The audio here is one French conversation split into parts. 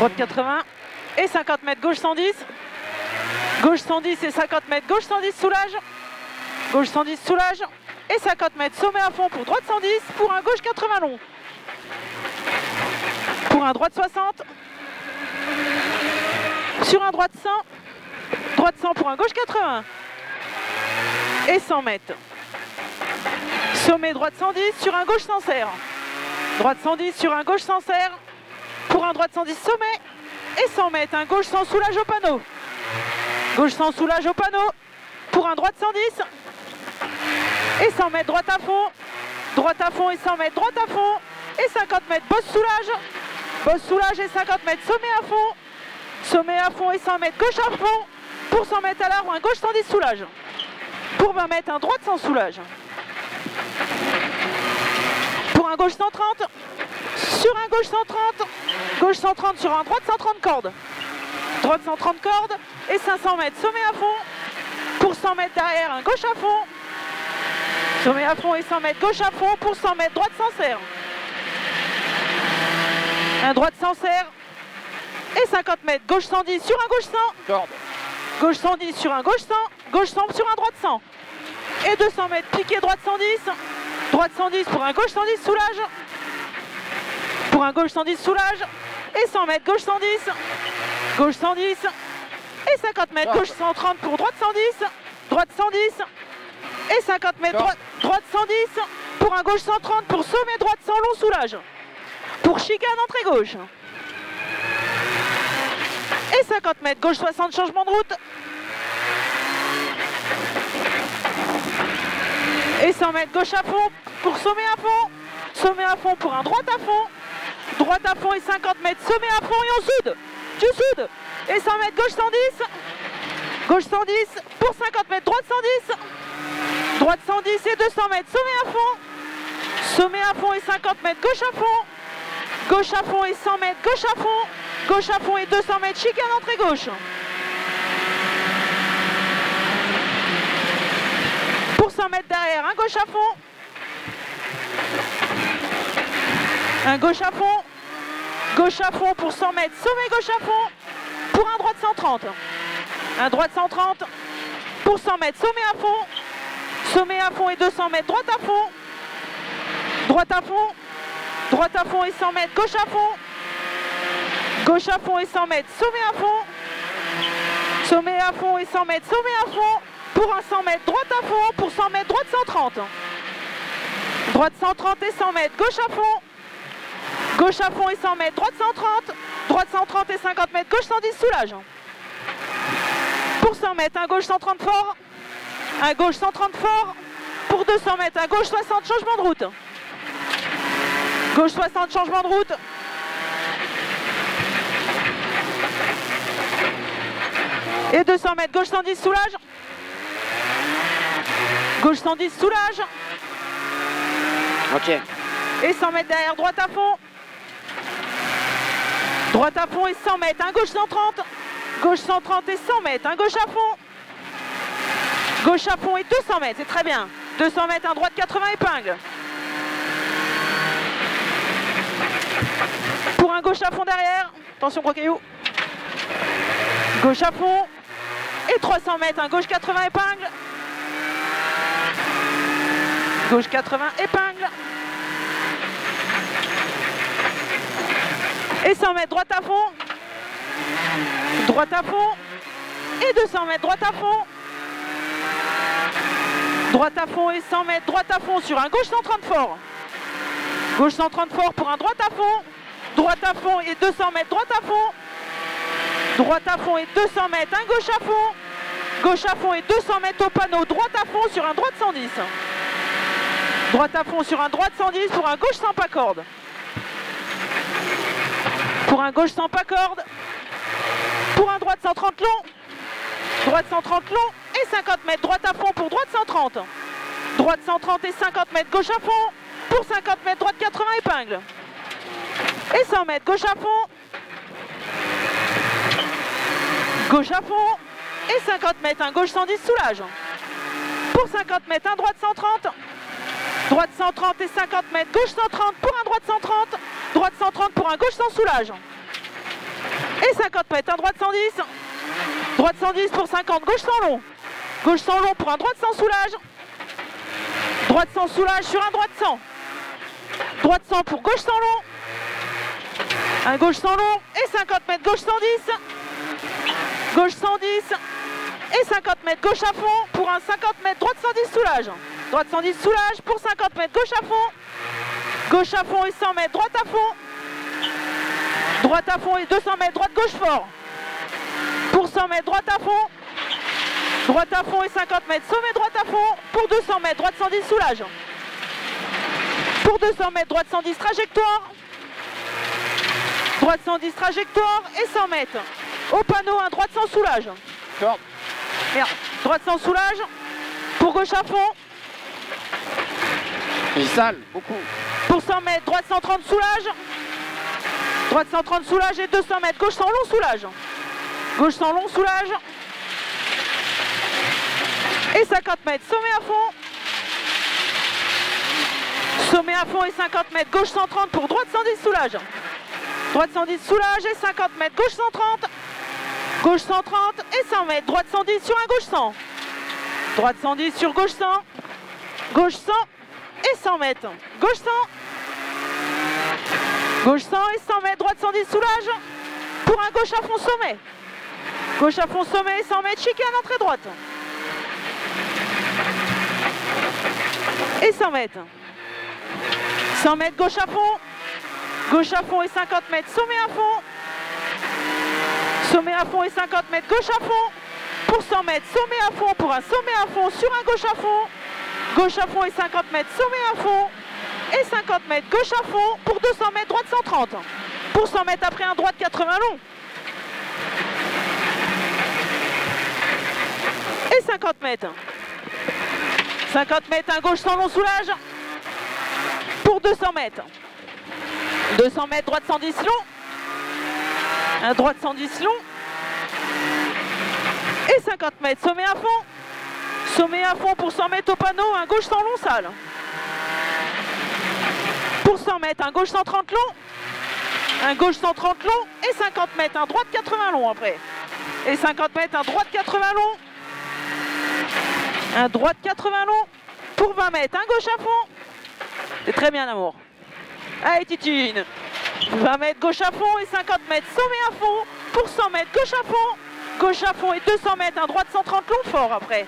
Droite 80 et 50 mètres, gauche 110. Gauche 110 et 50 mètres, gauche 110, soulage. Gauche 110, soulage. Et 50 mètres, sommet à fond pour droite 110, pour un gauche 80 long. Pour un droite 60. Sur un droite 100. Droite 100 pour un gauche 80. Et 100 mètres. Sommet droite 110 sur un gauche sans serre. Droite 110 sur un gauche sans serre. Pour un droite 110 sommet. Et 100 mètres, un gauche sans soulage au panneau. Gauche sans soulage au panneau. Pour un droite 110. Et 100 mètres, droite à fond et 100 mètres, droite à fond. Et 50 mètres, bosse soulage et 50 mètres, sommet à fond et 100 mètres, gauche à fond. Pour 100 mètres à l'arbre, un gauche 110 soulage. Pour 20 mètres, un droite sans soulage. Pour un gauche 130, sur un gauche 130 sur un droite 130 cordes. Droite 130 cordes et 500 mètres, sommet à fond. Pour 100 mètres derrière, un gauche à fond. Sommet à fond et 100 mètres, gauche à fond pour 100 mètres, droite sans serre. Un droite sans serre. Et 50 mètres, gauche 110 sur un gauche 100. Corde. Gauche 110 sur un gauche 100. Gauche 100 sur un droite 100. Et 200 mètres, piqué droite 110. Droite 110 pour un gauche 110, soulage. Pour un gauche 110, soulage. Et 100 mètres, gauche 110. Gauche 110. Et 50 mètres, gauche 130 pour droite 110. Droite 110. Et 50 mètres, droite 110, pour un gauche 130, pour sommet droite 100 long, soulage. Pour chicane, entrée gauche. Et 50 mètres, gauche 60, changement de route. Et 100 mètres, gauche à fond, pour sommet à fond. Sommet à fond pour un droite à fond. Droite à fond et 50 mètres, sommet à fond et on soude. Tu soudes. Et 100 mètres, gauche 110. Gauche 110, pour 50 mètres, droite 110. Droite 110 et 200 mètres, sommet à fond. Sommet à fond et 50 mètres, gauche à fond. Gauche à fond et 100 mètres, gauche à fond. Gauche à fond et 200 mètres, chicane entrée gauche. Pour 100 mètres derrière, un gauche à fond. Un gauche à fond. Gauche à fond pour 100 mètres, sommet gauche à fond. Pour un droite 130. Un droite 130. Pour 100 mètres, sommet à fond. Sommet à fond et 200 mètres, droite à fond. Droite à fond. Droite à fond et 100 mètres, gauche à fond. Gauche à fond et 100 mètres, sommet à fond. Sommet à fond et 100 mètres, sommet à fond. Pour un 100 mètres, droite à fond. Pour 100 mètres, droite 130. Droite 130 et 100 mètres, gauche à fond. Gauche à fond et 100 mètres, droite 130. Droite 130 et 50 mètres, gauche 110, soulage. Pour 100 mètres, un gauche 130 fort. Un gauche 130 fort. Pour 200 mètres, un gauche 60, changement de route. Gauche 60, changement de route. Et 200 mètres, gauche 110, soulage. Gauche 110, soulage. Ok. Et 100 mètres derrière, droite à fond. Droite à fond et 100 mètres, un gauche 130. Gauche 130 et 100 mètres, un gauche à fond. Gauche à fond et 200 mètres, c'est très bien. 200 mètres, un droite 80 épingle. Pour un gauche à fond derrière. Attention gros caillou. Gauche à fond. Et 300 mètres, un gauche 80 épingle. Gauche 80 épingle. Et 100 mètres, droite à fond. Droite à fond. Et 200 mètres, droite à fond. Droite à fond et 100 mètres, droite à fond sur un gauche 130 fort. Gauche 130 fort pour un droite à fond. Droite à fond et 200 mètres, droite à fond. Droite à fond et 200 mètres, un gauche à fond. Gauche à fond et 200 mètres au panneau, droite à fond sur un droite 110. Droite à fond sur un droite 110 pour un gauche sans pas corde. Pour un gauche sans pas corde. Pour un droite 130 long. Droite 130 long et 50 mètres, droite à fond pour droite 130. Droite 130 et 50 mètres, gauche à fond. Pour 50 mètres, droite 80 épingle. Et 100 mètres, gauche à fond. Gauche à fond. Et 50 mètres, un gauche 110, soulage. Pour 50 mètres, un droite 130. Droite 130 et 50 mètres, gauche 130 pour un droite 130. Droite 130 pour un gauche sans soulage. Et 50 mètres, un droite 110. Droite 110 pour 50, gauche sans long. Gauche sans long pour un droite sans soulage. Droite sans soulage sur un droite 100. Droite 100 pour gauche sans long. Un gauche sans long et 50 mètres, gauche 110. Gauche 110 et 50 mètres, gauche à fond pour un 50 mètres, droite 110 soulage. Droite 110 soulage pour 50 mètres, gauche à fond. Gauche à fond et 100 mètres, droite à fond. Droite à fond et 200 mètres, droite gauche fort. Pour 100 mètres, droite à fond. Droite à fond et 50 mètres, sommet droite à fond. Pour 200 mètres, droite 110 soulage. Pour 200 mètres, droite 110 trajectoire. Droite 110 trajectoire et 100 mètres. Au panneau, un droite sans soulage. Corde. Merde. Droite sans soulage. Pour gauche à fond. Il sale, beaucoup. Pour 100 mètres, droite 130 soulage. Droite 130 soulage et 200 mètres, gauche sans long soulage. Gauche sans long soulage. Et 50 mètres, sommet à fond. Sommet à fond et 50 mètres, gauche 130 pour droite 110 soulage. Droite 110 soulage et 50 mètres, gauche 130. Gauche 130 et 100 mètres, droite 110 sur un gauche 100. Droite 110 sur gauche 100. Gauche 100 et 100 mètres. Gauche 100. Gauche 100 et 100 mètres, droite 110 soulage. Pour un gauche à fond sommet. Gauche à fond sommet et 100 mètres, chicane entrée droite. Et 100 mètres. 100 mètres, gauche à fond. Gauche à fond et 50 mètres, sommet à fond. Sommet à fond et 50 mètres, gauche à fond. Pour 100 mètres, sommet à fond pour un sommet à fond sur un gauche à fond. Gauche à fond et 50 mètres, sommet à fond. Et 50 mètres, gauche à fond pour 200 mètres, droite 130. Pour 100 mètres après un droite 80 long. Et 50 mètres. 50 mètres, un gauche sans long soulage. Pour 200 mètres. 200 mètres, droite 110 long. Un droite 110 long. Et 50 mètres, sommet à fond. Sommet à fond pour 100 mètres au panneau, un gauche sans long sale. Pour 100 mètres, un gauche 130 long. Un gauche 130 long et 50 mètres, un droite 80 long après. Et 50 mètres, un droite 80 long. Un droite 80 long. Pour 20 mètres, un gauche à fond. C'est très bien l'amour. Allez Titine. 20 mètres, gauche à fond et 50 mètres, sommet à fond. Pour 100 mètres, gauche à fond. Gauche à fond et 200 mètres, un droite 130 long fort après.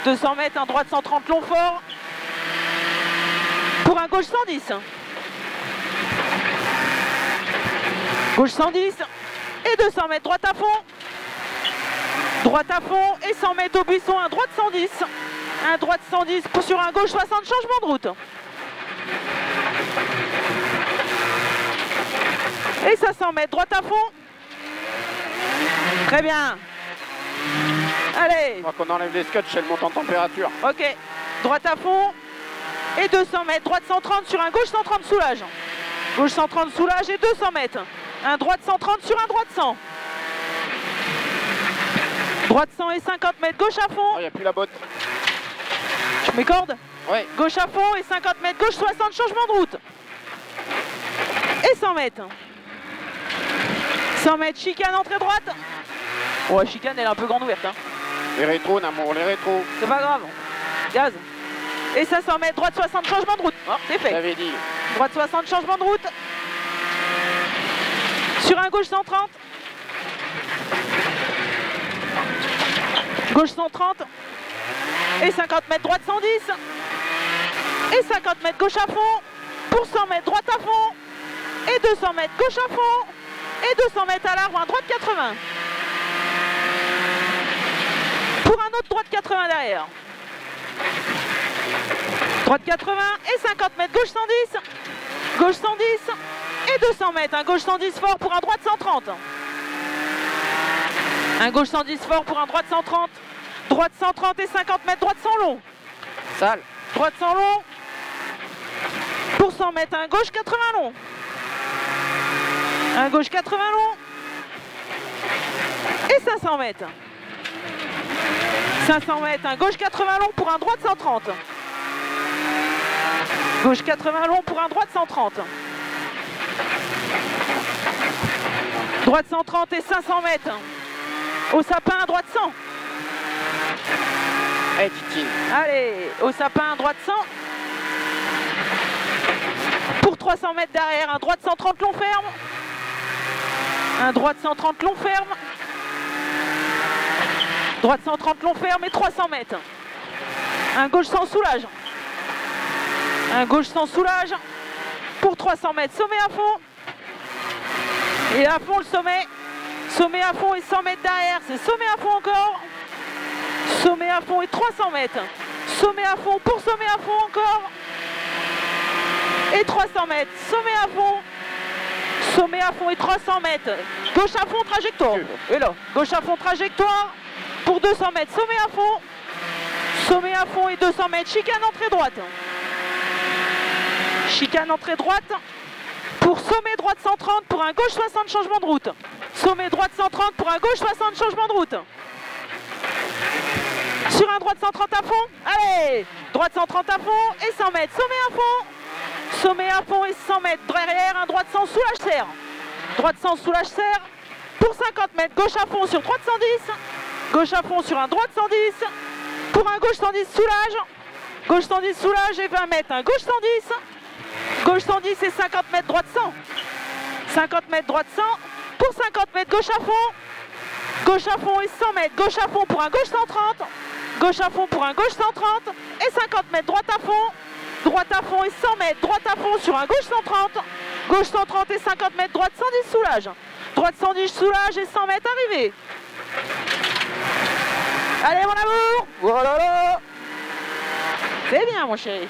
200 mètres, un droite 130 long fort. Pour un gauche 110. Gauche 110 et 200 mètres, droite à fond. Droite à fond et 100 mètres au buisson, un droite 110. Un droite 110 pour sur un gauche 60, changement de route. Et ça 100 mètres, droite à fond. Très bien. Allez. Je crois qu'on enlève les scotch, elle monte en température. Ok. Droite à fond. Et 200 mètres, droite 130 sur un gauche 130 soulage. Gauche 130 soulage et 200 mètres. Un droite 130 sur un droite 100. Droite 100 et 50 mètres, gauche à fond. Il n'y a plus la botte. Je mets corde. Oui. Gauche à fond et 50 mètres, gauche 60, changement de route. Et 100 mètres. 100 mètres, chicane, entrée droite. Ouais, chicane, elle est un peu grande ouverte. Hein. Les rétros, Namour, les rétros. C'est pas grave. Gaz. Et ça 100 mètres, droite 60, changement de route. Oh, c'est fait. J'avais dit. Droite 60, changement de route. Sur un gauche 130. Gauche 130. Et 50 mètres, droite 110. Et 50 mètres, gauche à fond. Pour 100 mètres, droite à fond. Et 200 mètres, gauche à fond. Et 200 mètres à l'arbre, un droite 80. Pour un autre droite 80 derrière. Droite 80 et 50 mètres, gauche 110. Gauche 110 et 200 mètres, un gauche 110 fort pour un droite 130. Un gauche 110 fort pour un droite 130. Droite 130 et 50 mètres, droite sans long. Sale. Droite sans long. Pour 100 mètres, un gauche 80 long. Un gauche 80 long. Et 500 mètres. 500 mètres, un gauche 80 long pour un droite 130. Gauche 80 long pour un droite 130. Droite 130 et 500 mètres. Au sapin, droite 100. Allez, Titi. Allez, au sapin, droite 100. Pour 300 mètres derrière, un droite 130 long ferme. Un droite 130 long ferme. Droite 130 long ferme et 300 mètres. Un gauche sans soulage. Un gauche sans soulage. Pour 300 mètres, sommet à fond. Et à fond le sommet. Sommet à fond et 100 mètres derrière. C'est sommet à fond encore. Sommet à fond et 300 mètres. Sommet à fond pour sommet à fond encore. Et 300 mètres. Sommet à fond. Sommet à fond et 300 mètres. Gauche à fond, trajectoire. Et là, gauche à fond, trajectoire. Pour 200 mètres, sommet à fond. Sommet à fond et 200 mètres. Chicane entrée droite. Chicane entrée droite. Pour sommet droite 130 pour un gauche 60 changement de route. Sommet droite 130 pour un gauche 60 changement de route. Sur un droite 130 à fond. Allez, droite 130 à fond et 100 mètres. Sommet à fond. Sommet à fond et 100 mètres. Derrière, un droite sans soulage serre. Droite sans soulage serre. Pour 50 mètres, gauche à fond sur droite 110. Gauche à fond sur un droite 110. Pour un gauche 110 soulage. Gauche 110 soulage et 20 mètres. Un gauche 110. Gauche 110 et 50 mètres, droite 100. 50 mètres, droite 100. Pour 50 mètres, gauche à fond. Gauche à fond et 100 mètres. Gauche à fond pour un gauche 130. Gauche à fond pour un gauche 130. Et 50 mètres, droite à fond. Droite à fond et 100 mètres. Droite à fond sur un gauche 130. Gauche 130 et 50 mètres. Droite 110 soulage. Droite 110 soulage et 100 mètres arrivée. Allez mon amour. Voilà. C'est bien mon chéri.